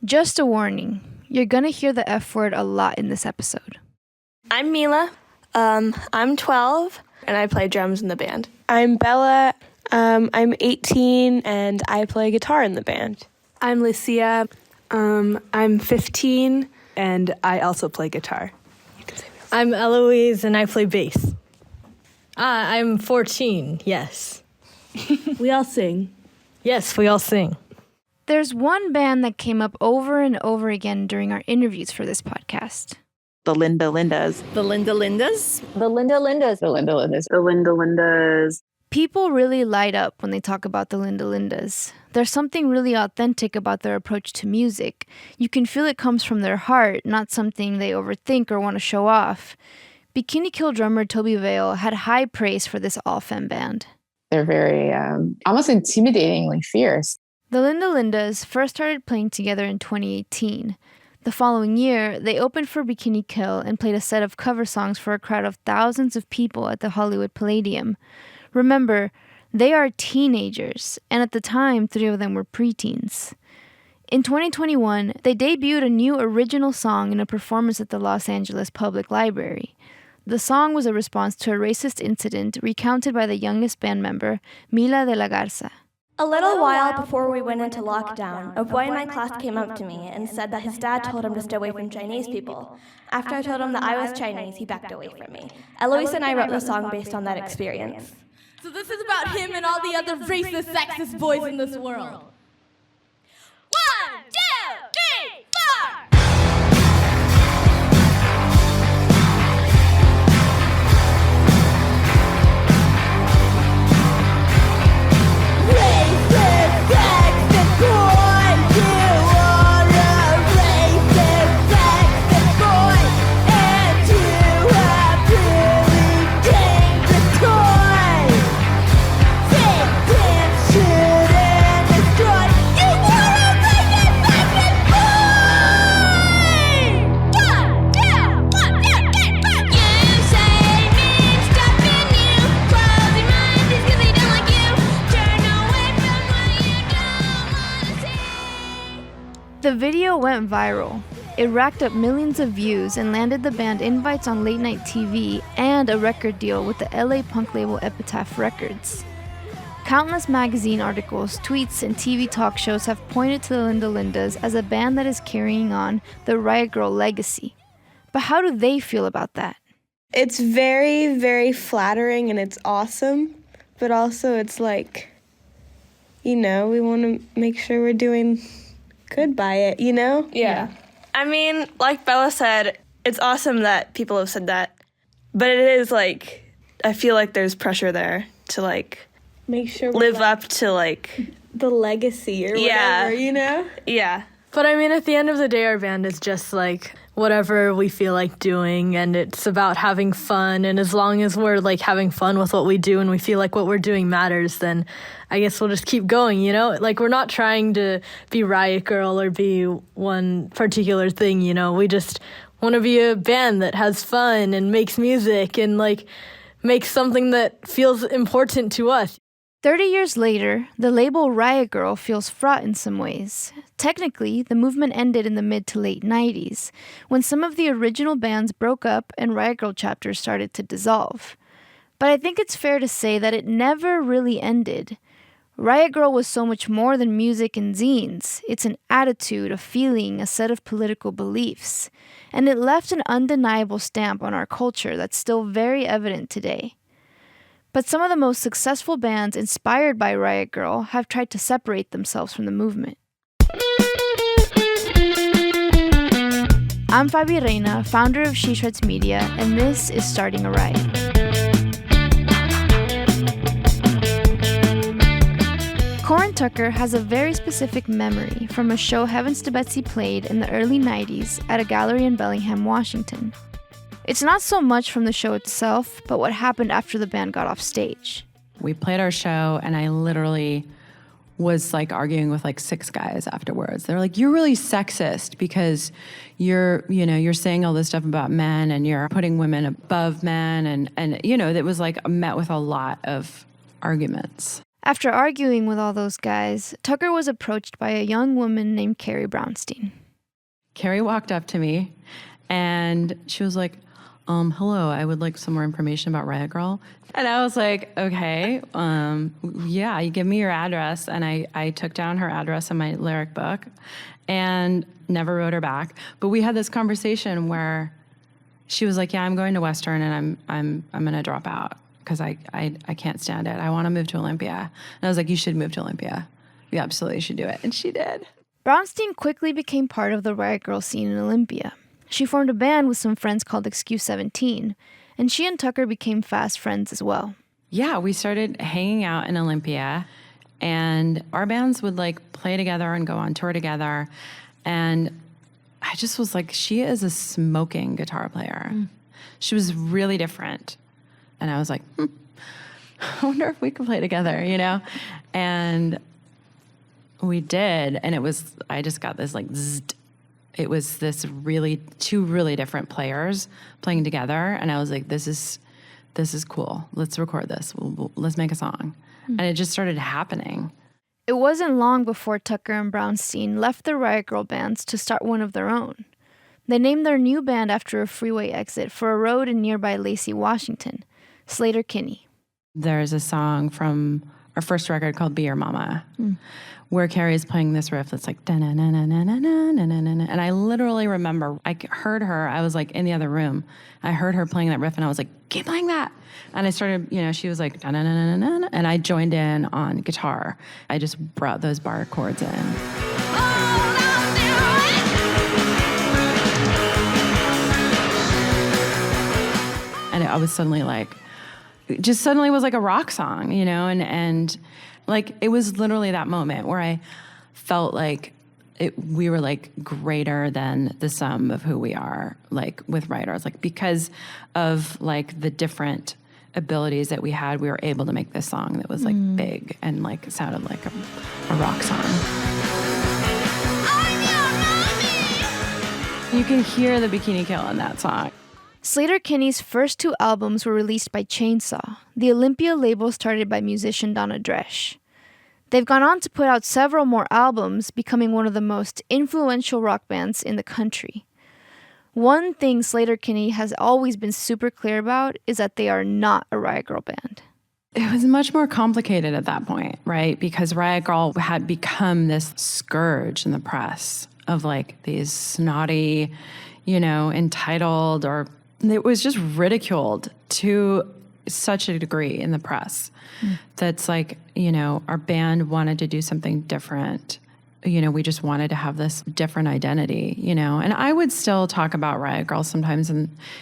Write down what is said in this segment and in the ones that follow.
Just a warning, you're gonna hear the F word a lot in this episode. I'm Mila. I'm 12, and I play drums in the band. I'm Bella. I'm 18, and I play guitar in the band. I'm Lucia. I'm 15, and I also play guitar. I'm Eloise, and I play bass. I'm 14, yes. We all sing. Yes, we all sing. There's one band that came up over and over again during our interviews for this podcast. The Linda Lindas. The Linda Lindas? The Linda Lindas. The Linda Lindas. The Linda Lindas. People really light up when they talk about the Linda Lindas. There's something really authentic about their approach to music. You can feel it comes from their heart, not something they overthink or want to show off. Bikini Kill drummer Toby Vale had high praise for this all-femme band. They're very, almost intimidatingly fierce. The Linda Lindas first started playing together in 2018. The following year, they opened for Bikini Kill and played a set of cover songs for a crowd of thousands of people at the Hollywood Palladium. Remember, they are teenagers, and at the time, 3 of them were preteens. In 2021, they debuted a new original song in a performance at the Los Angeles Public Library. The song was a response to a racist incident recounted by the youngest band member, Mila de la Garza. A little while before we went into lockdown, a boy in my class came up to me and said that his dad told him to stay away from Chinese people. After I told him that I was Chinese, he backed away from me. Eloise and I wrote the song based on that experience. So this is about him and all the other racist, sexist boys in this world. 1, 2, 3, 4! The video went viral. It racked up millions of views and landed the band invites on late-night TV and a record deal with the LA punk label Epitaph Records. Countless magazine articles, tweets, and TV talk shows have pointed to the Linda Lindas as a band that is carrying on the Riot Grrrl legacy. But how do they feel about that? It's very, very flattering and it's awesome, but also it's like, we want to make sure we're doing good by it, Yeah. I mean, like Bella said, it's awesome that people have said that, but it is like, I feel like there's pressure there to like make sure live up to like the legacy or whatever, Yeah. But I mean, at the end of the day, our band is just like whatever we feel like doing, and it's about having fun. And as long as we're like having fun with what we do and we feel like what we're doing matters, then I guess we'll just keep going, Like, we're not trying to be Riot Grrrl or be one particular thing, We just want to be a band that has fun and makes music and like makes something that feels important to us. 30 years later, the label Riot Grrrl feels fraught in some ways. Technically, the movement ended in the mid to late 90s, when some of the original bands broke up and Riot Grrrl chapters started to dissolve. But I think it's fair to say that it never really ended. Riot Grrrl was so much more than music and zines. It's an attitude, a feeling, a set of political beliefs. And it left an undeniable stamp on our culture that's still very evident today. But some of the most successful bands inspired by Riot Grrrl have tried to separate themselves from the movement. I'm Fabi Reina, founder of She Shreds Media, and this is Starting a Riot. Corin Tucker has a very specific memory from a show Heavens to Betsy played in the early 90s at a gallery in Bellingham, Washington. It's not so much from the show itself, but what happened after the band got off stage. We played our show, and I literally was like arguing with like 6 guys afterwards. They're like, "You're really sexist because you're saying all this stuff about men and you're putting women above men." And it was like met with a lot of arguments. After arguing with all those guys, Tucker was approached by a young woman named Carrie Brownstein. Carrie walked up to me and she was like, hello, I would like some more information about Riot Grrrl. And I was like, okay, yeah, you give me your address. And I took down her address in my lyric book and never wrote her back. But we had this conversation where she was like, yeah, I'm going to Western and I'm going to drop out because I can't stand it. I want to move to Olympia. And I was like, you should move to Olympia. You absolutely should do it. And she did. Brownstein quickly became part of the Riot Grrrl scene in Olympia. She formed a band with some friends called Excuse 17, and she and Tucker became fast friends as well. Yeah, we started hanging out in Olympia, and our bands would like play together and go on tour together. And I just was like, she is a smoking guitar player. She was really different. And I was like, I wonder if we could play together, you know? And we did, and I just got this like zzzt. It was two really different players playing together, and I was like, this is cool. Let's record this. Let's make a song. And it just started happening. It wasn't long before Tucker and Brownstein left the Riot Grrrl bands to start one of their own. They named their new band after a freeway exit for a road in nearby Lacey, Washington, Sleater Kinney. There's a song from our first record called Be Your Mama, where Carrie's playing this riff that's like, da-na-na-na-na-na-na-na-na-na. And I literally remember, I heard her, I was like in the other room, I heard her playing that riff and I was like, keep playing that. And I started, she was like, da-na-na-na-na-na, and I joined in on guitar. I just brought those bar chords in. And I was suddenly like, just suddenly was like a rock song, and like, it was literally that moment where I felt like we were like greater than the sum of who we are, like with writers, like because of like the different abilities that we had, we were able to make this song that was like big and like sounded like a rock song. You can hear the Bikini Kill in that song. Sleater Kinney's first 2 albums were released by Chainsaw, the Olympia label started by musician Donna Dresch. They've gone on to put out several more albums, becoming one of the most influential rock bands in the country. One thing Sleater Kinney has always been super clear about is that they are not a Riot Grrrl band. It was much more complicated at that point, right? Because Riot Grrrl had become this scourge in the press of like these snotty, entitled, or it was just ridiculed to such a degree in the press. That's like, our band wanted to do something different. We just wanted to have this different identity, and I would still talk about Riot Grrrl sometimes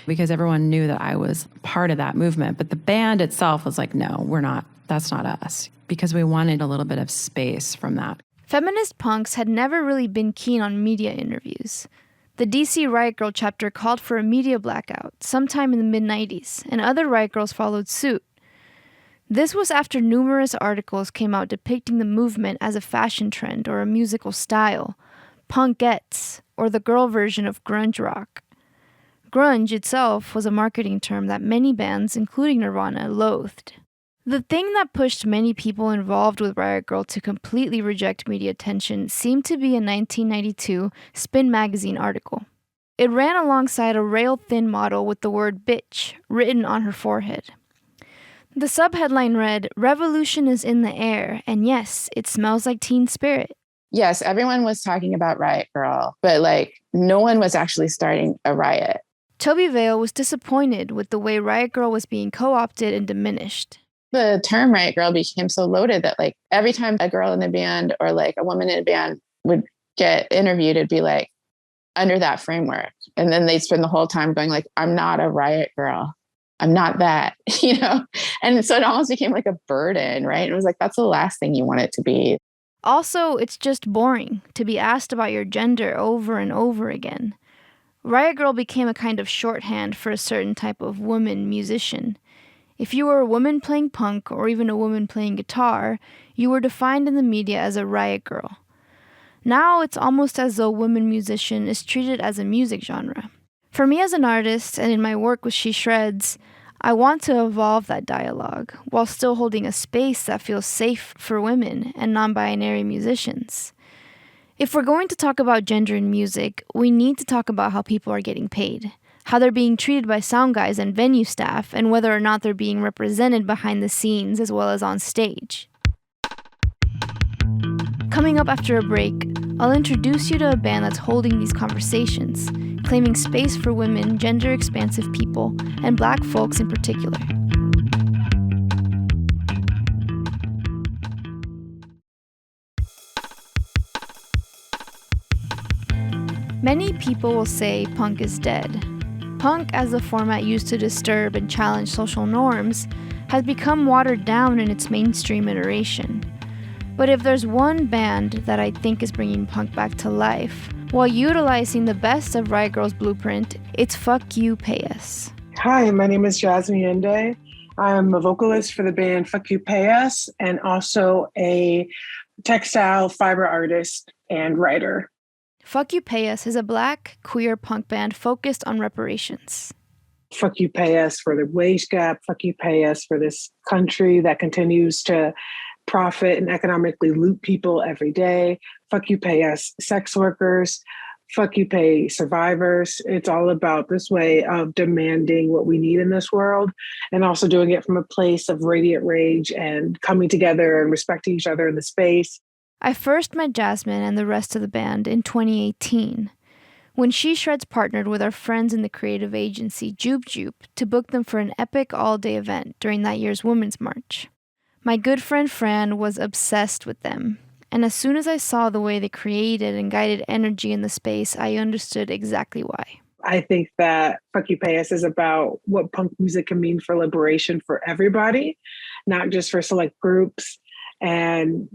because everyone knew that I was part of that movement. But the band itself was like, no, we're not, that's not us, because we wanted a little bit of space from that. Feminist punks had never really been keen on media interviews. The DC Riot Grrrl chapter called for a media blackout sometime in the mid-90s, and other Riot Grrrls followed suit. This was after numerous articles came out depicting the movement as a fashion trend or a musical style, punkettes, or the girl version of grunge rock. Grunge itself was a marketing term that many bands, including Nirvana, loathed. The thing that pushed many people involved with Riot Grrrl to completely reject media attention seemed to be a 1992 Spin magazine article. It ran alongside a rail-thin model with the word bitch written on her forehead. The subheadline read, "Revolution is in the air, and yes, it smells like teen spirit." Yes, everyone was talking about Riot Grrrl, but like no one was actually starting a riot. Toby Vale was disappointed with the way Riot Grrrl was being co-opted and diminished. The term Riot Grrrl became so loaded that like every time a girl in the band or like a woman in a band would get interviewed, it'd be like under that framework. And then they'd spend the whole time going like, I'm not a Riot Grrrl. I'm not that, And so it almost became like a burden, right? It was like, that's the last thing you want it to be. Also, it's just boring to be asked about your gender over and over again. Riot Grrrl became a kind of shorthand for a certain type of woman musician. If you were a woman playing punk or even a woman playing guitar, you were defined in the media as a Riot Grrrl. Now it's almost as though woman musician is treated as a music genre. For me as an artist and in my work with She Shreds, I want to evolve that dialogue while still holding a space that feels safe for women and non-binary musicians. If we're going to talk about gender in music, we need to talk about how people are getting paid, how they're being treated by sound guys and venue staff, and whether or not they're being represented behind the scenes as well as on stage. Coming up after a break, I'll introduce you to a band that's holding these conversations, claiming space for women, gender-expansive people, and Black folks in particular. Many people will say punk is dead. Punk, as a format used to disturb and challenge social norms, has become watered down in its mainstream iteration. But if there's one band that I think is bringing punk back to life, while utilizing the best of Riot Grrrl's blueprint, it's FUPU. Hi, my name is Jasmine Yende. I'm a vocalist for the band FUPU and also a textile fiber artist and writer. FUPU is a Black queer punk band focused on reparations. Fuck you, pay us for the wage gap. Fuck you, pay us for this country that continues to profit and economically loot people every day. Fuck you, pay us sex workers. Fuck you, pay survivors. It's all about this way of demanding what we need in this world and also doing it from a place of radiant rage and coming together and respecting each other in the space. I first met Jasmine and the rest of the band in 2018. When She Shreds partnered with our friends in the creative agency Jupe Jupe to book them for an epic all-day event during that year's Women's March. My good friend Fran was obsessed with them, and as soon as I saw the way they created and guided energy in the space, I understood exactly why. I think that Fuck You Pay Us is about what punk music can mean for liberation for everybody, not just for select groups. And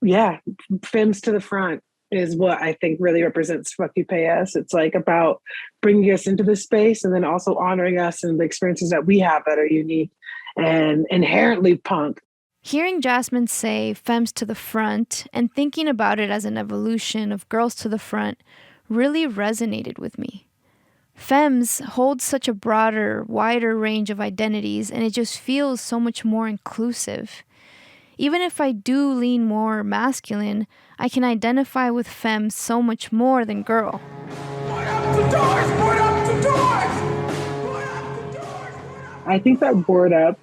yeah, femmes to the front is what I think really represents Fuck You Pay Us. It's like about bringing us into this space and then also honoring us and the experiences that we have that are unique and inherently punk. Hearing Jasmine say femmes to the front and thinking about it as an evolution of girls to the front really resonated with me. Femmes hold such a broader, wider range of identities, and it just feels so much more inclusive. Even if I do lean more masculine, I can identify with femmes so much more than girl. I think that Board Up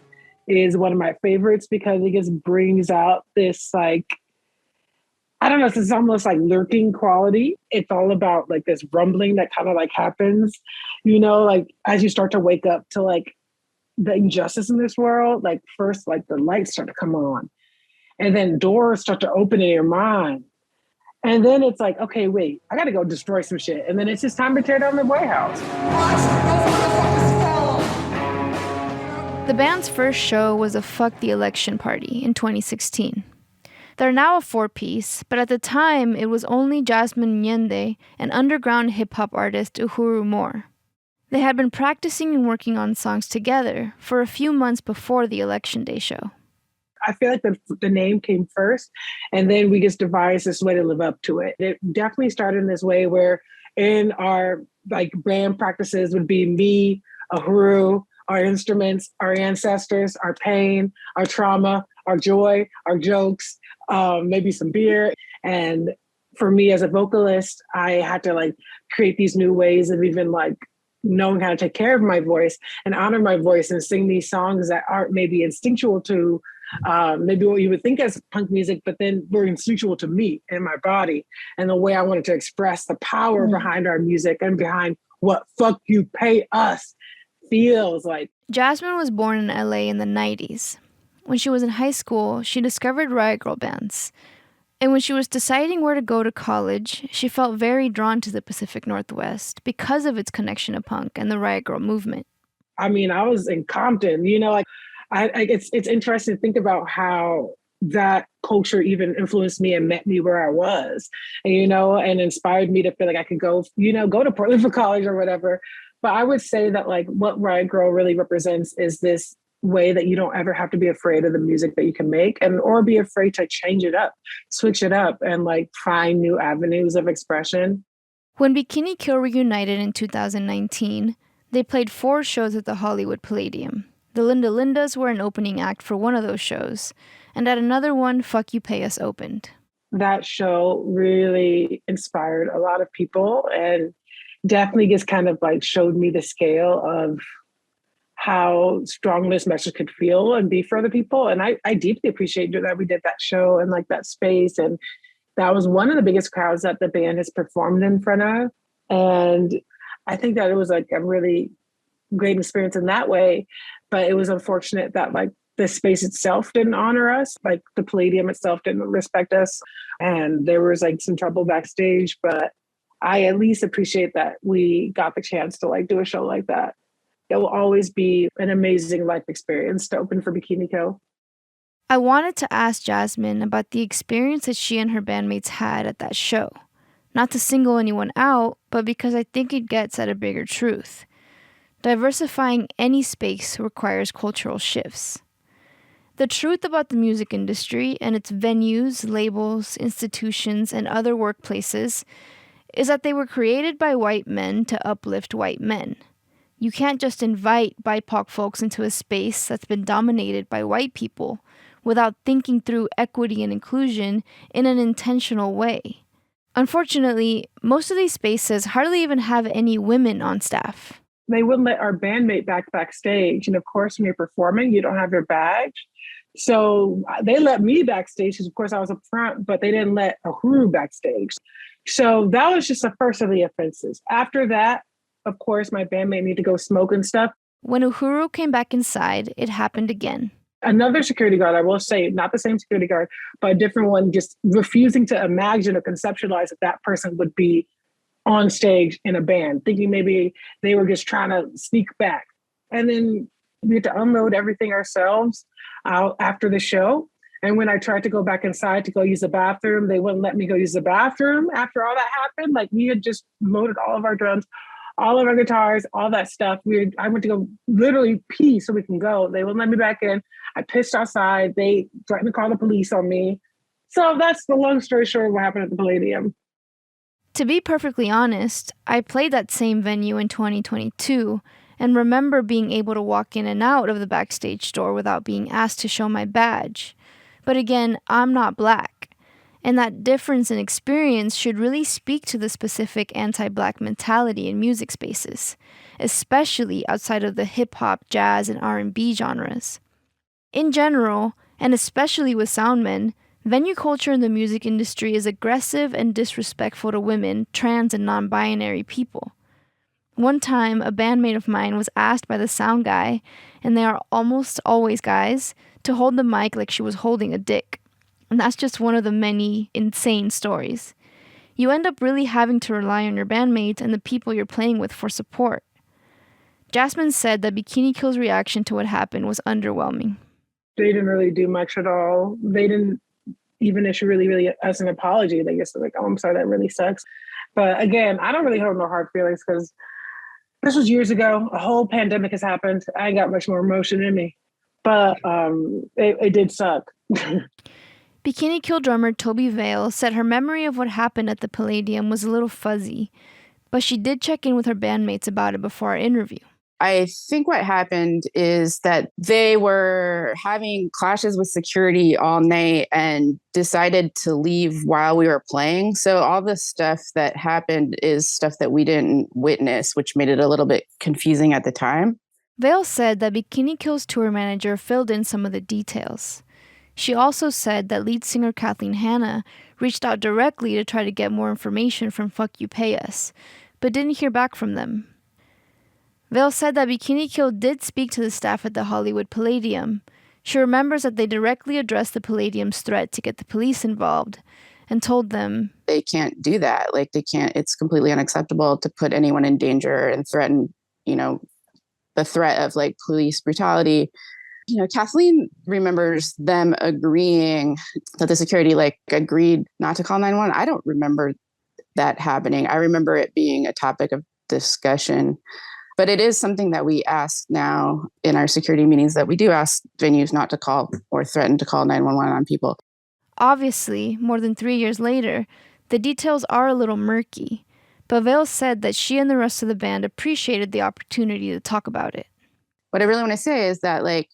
is one of my favorites because it just brings out this like, I don't know, it's almost like lurking quality. It's all about like this rumbling that kind of like happens, you know, like as you start to wake up to like the injustice in this world, like first like the lights start to come on and then doors start to open in your mind. And then it's like, okay, wait, I gotta go destroy some shit. And then it's just time to tear down the White House. The band's first show was a Fuck the Election party in 2016. They're now a four-piece, but at the time, it was only Jasmine Nyende and underground hip-hop artist Uhuru Moore. They had been practicing and working on songs together for a few months before the Election Day show. I feel like the name came first, and then we just devised this way to live up to it. It definitely started in this way where in our like band practices would be me, Uhuru, our instruments, our ancestors, our pain, our trauma, our joy, our jokes, maybe some beer. And for me as a vocalist, I had to like create these new ways of even like knowing how to take care of my voice and honor my voice and sing these songs that aren't maybe instinctual to maybe what you would think as punk music, but then were instinctual to me and my body and the way I wanted to express the power behind our music and behind what Fuck You Pay Us feels like. Jasmine was born in LA in the 90s. When she was in high school, she discovered Riot Grrrl bands. And when she was deciding where to go to college, she felt very drawn to the Pacific Northwest because of its connection to punk and the Riot Grrrl movement. I mean, I was in Compton, you know, like it's interesting to think about how that culture even influenced me and met me where I was, and, you know, and inspired me to feel like I could go, you know, go to Portland for college or whatever. But I would say that like what Riot Grrrl really represents is this way that you don't ever have to be afraid of the music that you can make and or be afraid to change it up, switch it up and like find new avenues of expression. When Bikini Kill reunited in 2019, they played 4 shows at the Hollywood Palladium. The Linda Lindas were an opening act for one of those shows, and at another one, Fuck You Pay Us opened. That show really inspired a lot of people and definitely just kind of like showed me the scale of how strong this message could feel and be for other people. And I deeply appreciate that we did that show and like that space. And that was one of the biggest crowds that the band has performed in front of. And I think that it was like a really great experience in that way. But it was unfortunate that like the space itself didn't honor us, like the Palladium itself didn't respect us. And there was like some trouble backstage, but I at least appreciate that we got the chance to like do a show like that. It will always be an amazing life experience to open for Bikini Co. I wanted to ask Jasmine about the experience that she and her bandmates had at that show. Not to single anyone out, but because I think it gets at a bigger truth. Diversifying any space requires cultural shifts. The truth about the music industry and its venues, labels, institutions, and other workplaces is that they were created by white men to uplift white men. You can't just invite BIPOC folks into a space that's been dominated by white people without thinking through equity and inclusion in an intentional way. Unfortunately, most of these spaces hardly even have any women on staff. They wouldn't let our bandmate backstage. And of course, when you're performing, you don't have your badge. So they let me backstage because, of course, I was up front, but they didn't let Uhuru backstage. So that was just the first of the offenses. After that, of course, my bandmate needed to go smoke and stuff. When Uhuru came back inside, it happened again. Another security guard, I will say, not the same security guard, but a different one, just refusing to imagine or conceptualize that that person would be on stage in a band, thinking maybe they were just trying to sneak back. And then we had to unload everything ourselves out after the show. And when I tried to go back inside to go use the bathroom, they wouldn't let me go use the bathroom after all that happened. Like we had just loaded all of our drums, all of our guitars, all that stuff. I went to go literally pee so we can go. They wouldn't let me back in. I pissed outside. They threatened to call the police on me. So that's the long story short of what happened at the Palladium. To be perfectly honest, I played that same venue in 2022 and remember being able to walk in and out of the backstage door without being asked to show my badge. But again, I'm not Black. And that difference in experience should really speak to the specific anti-Black mentality in music spaces, especially outside of the hip-hop, jazz, and R&B genres. In general, and especially with soundmen, venue culture in the music industry is aggressive and disrespectful to women, trans, and non-binary people. One time, a bandmate of mine was asked by the sound guy, and they are almost always guys, to hold the mic like she was holding a dick. And that's just one of the many insane stories. You end up really having to rely on your bandmates and the people you're playing with for support. Jasmine said that Bikini Kill's reaction to what happened was underwhelming. They didn't really do much at all. They didn't even issue really as an apology. They just like, oh, I'm sorry, that really sucks. But again, I don't really have no hard feelings because this was years ago. A whole pandemic has happened. I ain't got much more emotion in me. But it did suck. Bikini Kill drummer Toby Vale said her memory of what happened at the Palladium was a little fuzzy, but she did check in with her bandmates about it before our interview. I think what happened is that they were having clashes with security all night and decided to leave while we were playing. So all the stuff that happened is stuff that we didn't witness, which made it a little bit confusing at the time. Vale said that Bikini Kill's tour manager filled in some of the details. She also said that lead singer Kathleen Hanna reached out directly to try to get more information from Fuck You Pay Us, but didn't hear back from them. Vale said that Bikini Kill did speak to the staff at the Hollywood Palladium. She remembers that they directly addressed the Palladium's threat to get the police involved and told them they can't do that. Like they can't, it's completely unacceptable to put anyone in danger and threaten, the threat of like police brutality. Kathleen remembers them agreeing that the security agreed not to call 911. I don't remember that happening. I remember it being a topic of discussion, but it is something that we ask now in our security meetings, that we do ask venues not to call or threaten to call 911 on people. Obviously, more than 3 years later, the details are a little murky, but Vale said that she and the rest of the band appreciated the opportunity to talk about it. what I really want to say is that like,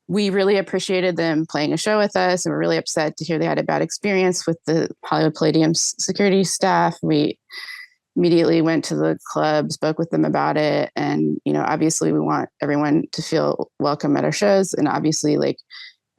we really appreciated them playing a show with us, and we're really upset to hear they had a bad experience with the Hollywood Palladium's security staff. We immediately went to the club, spoke with them about it. And, you know, obviously we want everyone to feel welcome at our shows. And obviously like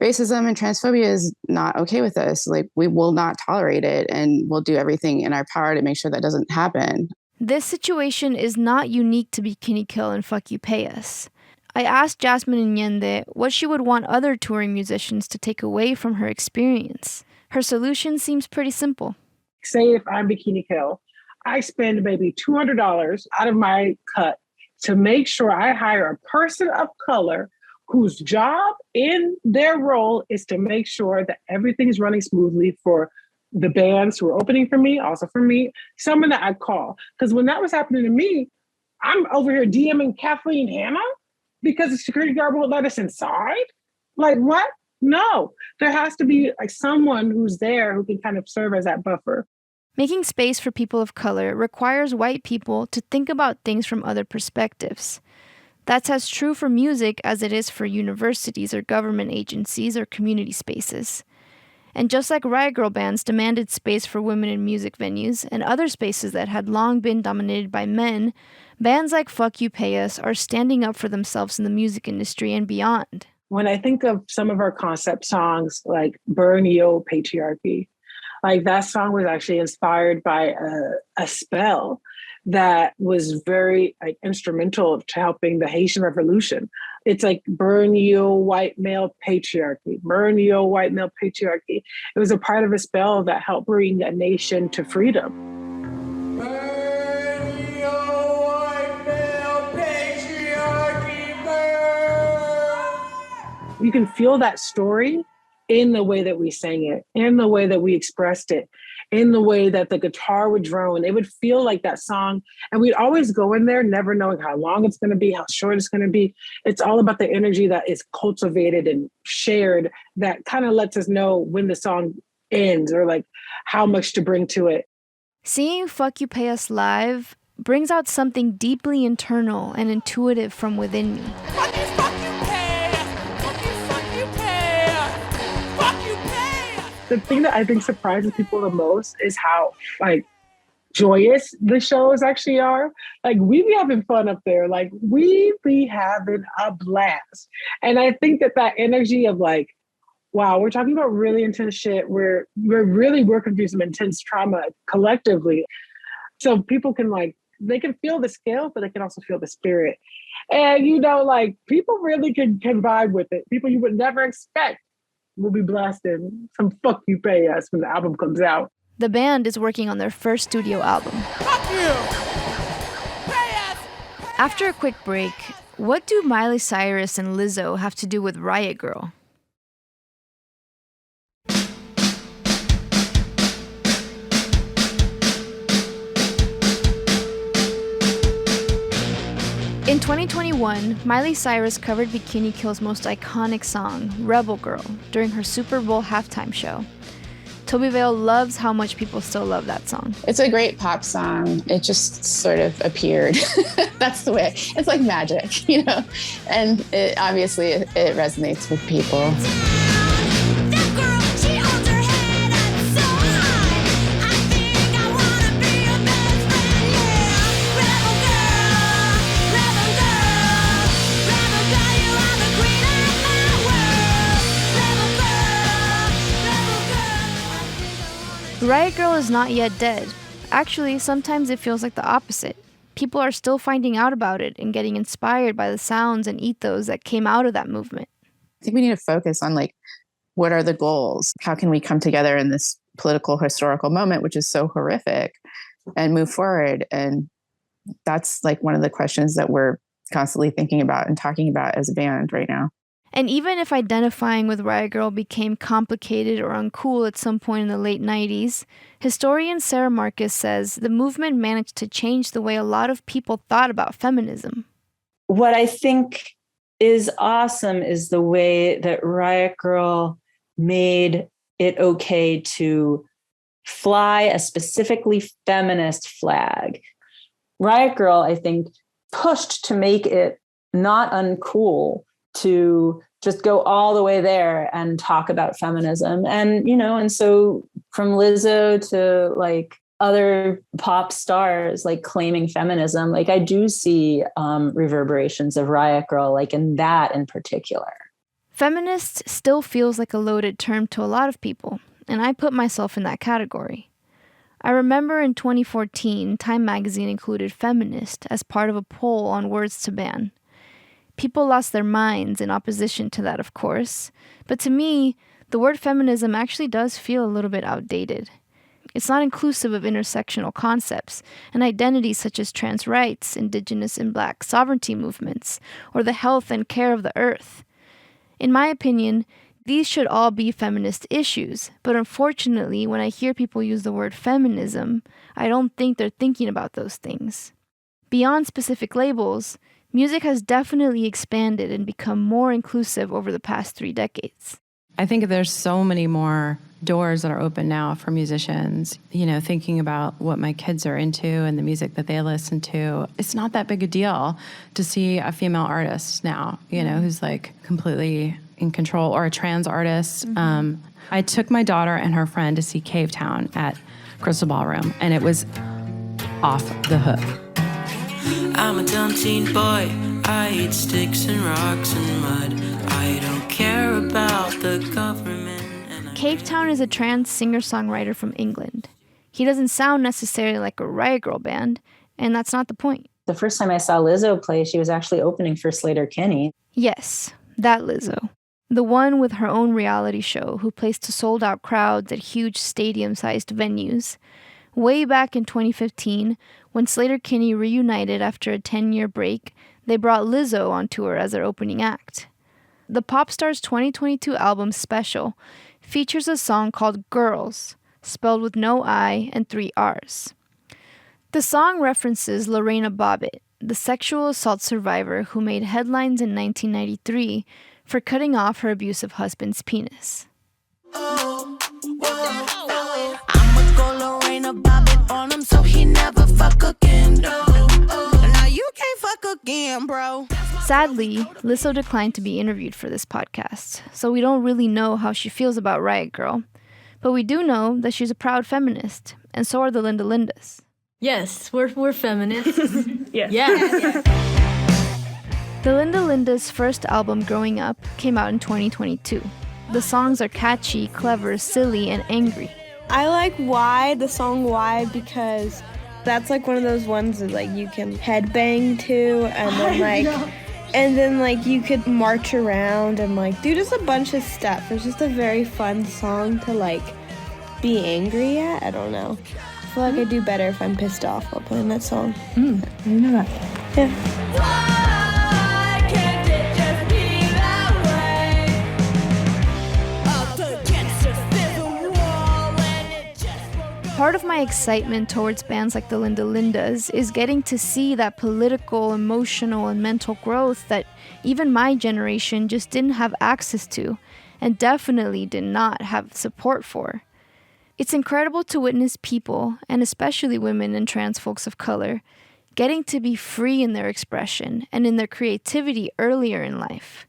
racism and transphobia is not okay with us. Like we will not tolerate it, and we'll do everything in our power to make sure that doesn't happen. This situation is not unique to Bikini Kill and Fuck You Pay Us. I asked Jasmine Nyende what she would want other touring musicians to take away from her experience. Her solution seems pretty simple. Say if I'm Bikini Kill, I spend maybe $200 out of my cut to make sure I hire a person of color whose job in their role is to make sure that everything's running smoothly for the bands who are opening for me, also for me, someone that I call. Because when that was happening to me, I'm over here DMing Kathleen Hanna because the security guard won't let us inside. Like what? No, there has to be like someone who's there who can kind of serve as that buffer. Making space for people of color requires white people to think about things from other perspectives. That's as true for music as it is for universities or government agencies or community spaces. And just like Riot Grrrl bands demanded space for women in music venues and other spaces that had long been dominated by men, bands like Fuck You Pay Us are standing up for themselves in the music industry and beyond. When I think of some of our concept songs like Burn Yo Patriarchy, like that song was actually inspired by a spell that was very like instrumental to helping the Haitian Revolution. It's like burn yo white male patriarchy, burn yo white male patriarchy. It was a part of a spell that helped bring a nation to freedom. Burn yo white male patriarchy, burn. You can feel that story in the way that we sang it, in the way that we expressed it, in the way that the guitar would drone. It would feel like that song. And we'd always go in there never knowing how long it's going to be, how short it's going to be. It's all about the energy that is cultivated and shared that kind of lets us know when the song ends or like how much to bring to it. Seeing Fuck You Pay Us live brings out something deeply internal and intuitive from within me. The thing that I think surprises people the most is how like joyous the shows actually are. Like we be having fun up there. Like we be having a blast. And I think that energy of like, wow, we're talking about really intense shit. We're really working through some intense trauma collectively. So people can like, they can feel the scale, but they can also feel the spirit. And you know, like people really can vibe with it. People you would never expect. We'll be blasting some Fuck You Pay Us when the album comes out. The band is working on their first studio album. Fuck you! Pay us! After a quick break, what do Miley Cyrus and Lizzo have to do with Riot Grrrl? In 2021, Miley Cyrus covered Bikini Kill's most iconic song, Rebel Girl, during her Super Bowl halftime show. Toby Vale loves how much people still love that song. It's a great pop song. It just sort of appeared. That's the way. It's like magic, you know? And it resonates with people. Riot Grrrl is not yet dead. Actually, sometimes it feels like the opposite. People are still finding out about it and getting inspired by the sounds and ethos that came out of that movement. I think we need to focus on like, what are the goals? How can we come together in this political historical moment, which is so horrific, and move forward? And that's like one of the questions that we're constantly thinking about and talking about as a band right now. And even if identifying with Riot Grrrl became complicated or uncool at some point in the late 90s, historian Sarah Marcus says the movement managed to change the way a lot of people thought about feminism. What I think is awesome is the way that Riot Grrrl made it okay to fly a specifically feminist flag. Riot Grrrl, I think, pushed to make it not uncool to just go all the way there and talk about feminism. And, and so from Lizzo to like other pop stars, like claiming feminism, like I do see reverberations of Riot Grrrl, like in that in particular. Feminist still feels like a loaded term to a lot of people, and I put myself in that category. I remember in 2014, Time magazine included feminist as part of a poll on words to ban. People lost their minds in opposition to that, of course, but to me, the word feminism actually does feel a little bit outdated. It's not inclusive of intersectional concepts and identities such as trans rights, indigenous and black sovereignty movements, or the health and care of the earth. In my opinion, these should all be feminist issues, but unfortunately, when I hear people use the word feminism, I don't think they're thinking about those things. Beyond specific labels, music has definitely expanded and become more inclusive over the past 3 decades. I think there's so many more doors that are open now for musicians, thinking about what my kids are into and the music that they listen to. It's not that big a deal to see a female artist now, who's like completely in control, or a trans artist. Mm-hmm. I took my daughter and her friend to see Cave Town at Crystal Ballroom, and it was off the hook. I'm a dumb teen boy. I eat sticks and rocks and mud. I don't care about the government. Cave Town is a trans singer-songwriter from England. He doesn't sound necessarily like a Riot Grrrl band, and that's not the point. The first time I saw Lizzo play, she was actually opening for Sleater Kinney. Yes, that Lizzo. The one with her own reality show who plays to sold-out crowds at huge stadium-sized venues. Way back in 2015, when Sleater Kinney reunited after a 10-year break, they brought Lizzo on tour as their opening act. The pop star's 2022 album Special features a song called Grrrls, spelled with no I and 3 R's. The song references Lorena Bobbitt, the sexual assault survivor who made headlines in 1993 for cutting off her abusive husband's penis. I'ma go Lorena Bobbitt on him so he never fuck again. Now you can't fuck again, bro. Sadly, Lizzo declined to be interviewed for this podcast, so we don't really know how she feels about Riot Grrrl. But we do know that she's a proud feminist, and so are the Linda Lindas. Yes, we're feminists. Yes. Yeah. The Linda Lindas' first album, Growing Up, came out in 2022. The songs are catchy, clever, silly, and angry. I like Why, the song Why, because that's like one of those ones that like you can headbang to, and then like you could march around and like do just a bunch of stuff. It's just a very fun song to like be angry at. I don't know. I feel like I do better if I'm pissed off while playing that song. I didn't know that. Yeah. Part of my excitement towards bands like the Linda Lindas is getting to see that political, emotional, and mental growth that even my generation just didn't have access to, and definitely did not have support for. It's incredible to witness people, and especially women and trans folks of color, getting to be free in their expression and in their creativity earlier in life.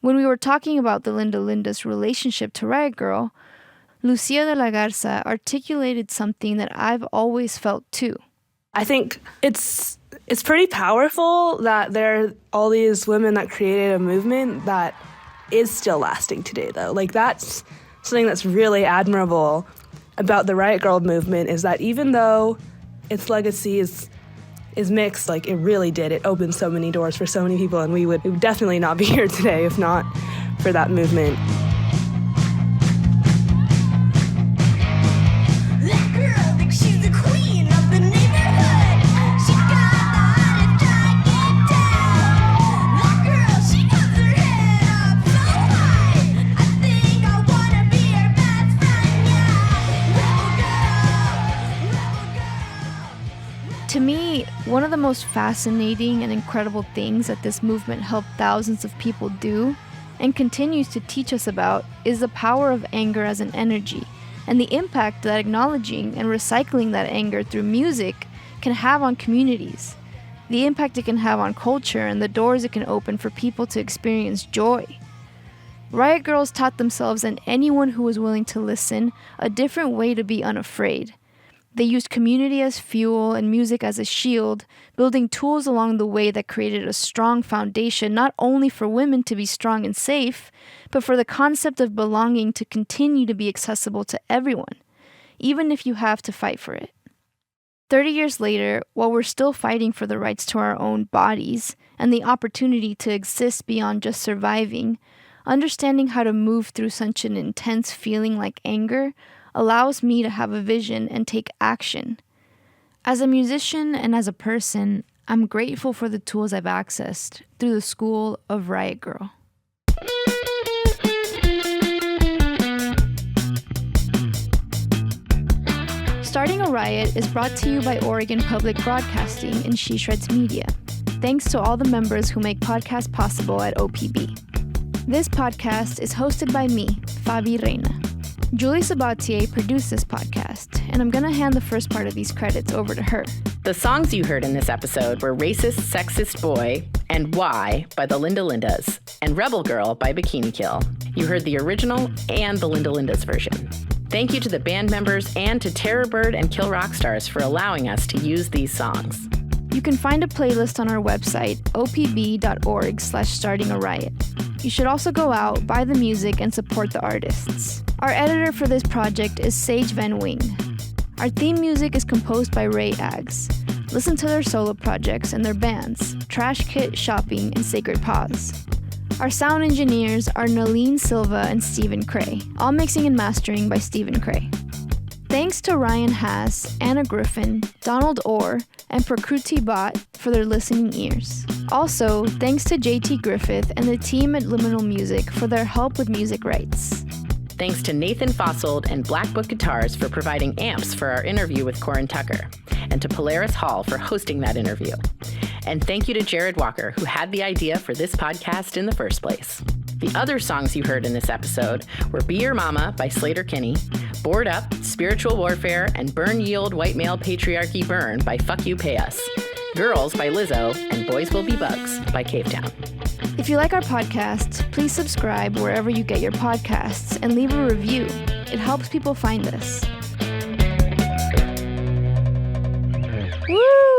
When we were talking about the Linda Lindas' relationship to Riot Grrrl, Lucia de la Garza articulated something that I've always felt too. I think it's pretty powerful that there are all these women that created a movement that is still lasting today, though. Like, that's something that's really admirable about the Riot Grrrl movement, is that even though its legacy is mixed, like, it really did. It opened so many doors for so many people, and we would definitely not be here today if not for that movement. To me, one of the most fascinating and incredible things that this movement helped thousands of people do, and continues to teach us about, is the power of anger as an energy, and the impact that acknowledging and recycling that anger through music can have on communities. the impact it can have on culture, and the doors it can open for people to experience joy. Riot Girls taught themselves and anyone who was willing to listen a different way to be unafraid. They used community as fuel and music as a shield, building tools along the way that created a strong foundation not only for women to be strong and safe, but for the concept of belonging to continue to be accessible to everyone, even if you have to fight for it. 30 years later, while we're still fighting for the rights to our own bodies and the opportunity to exist beyond just surviving, understanding how to move through such an intense feeling like anger allows me to have a vision and take action. As a musician and as a person, I'm grateful for the tools I've accessed through the school of Riot Girl. Starting a Riot is brought to you by Oregon Public Broadcasting and She Shreds Media. Thanks to all the members who make podcasts possible at OPB. This podcast is hosted by me, Fabi Reina. Julie Sabatier produced this podcast, and I'm going to hand the first part of these credits over to her. The songs you heard in this episode were Racist, Sexist Boy and Why by the Linda Lindas and Rebel Girl by Bikini Kill. You heard the original and the Linda Lindas version. Thank you to the band members and to Terror Bird and Kill Rock Stars for allowing us to use these songs. You can find a playlist on our website, opb.org/startingariot. You should also go out, buy the music, and support the artists. Our editor for this project is Sage Van Wing. Our theme music is composed by Ray Aggs. Listen to their solo projects and their bands, Trash Kit, Shopping, and Sacred Paws. Our sound engineers are Naleen Silva and Stephen Cray, all mixing and mastering by Stephen Cray. Thanks to Ryan Haas, Anna Griffin, Donald Orr, and Prakruti Bhatt for their listening ears. Also, thanks to JT Griffith and the team at Liminal Music for their help with music rights. Thanks to Nathan Fossold and Black Book Guitars for providing amps for our interview with Corin Tucker, and to Polaris Hall for hosting that interview. And thank you to Jared Walker, who had the idea for this podcast in the first place. The other songs you heard in this episode were Be Your Mama by Sleater Kinney, Board Up, Spiritual Warfare, and Burn Ye Old White Male Patriarchy Burn by Fuck You Pay Us, Girls by Lizzo, and Boys Will Be Bugs by Cavetown. If you like our podcast, please subscribe wherever you get your podcasts and leave a review. It helps people find us. Woo!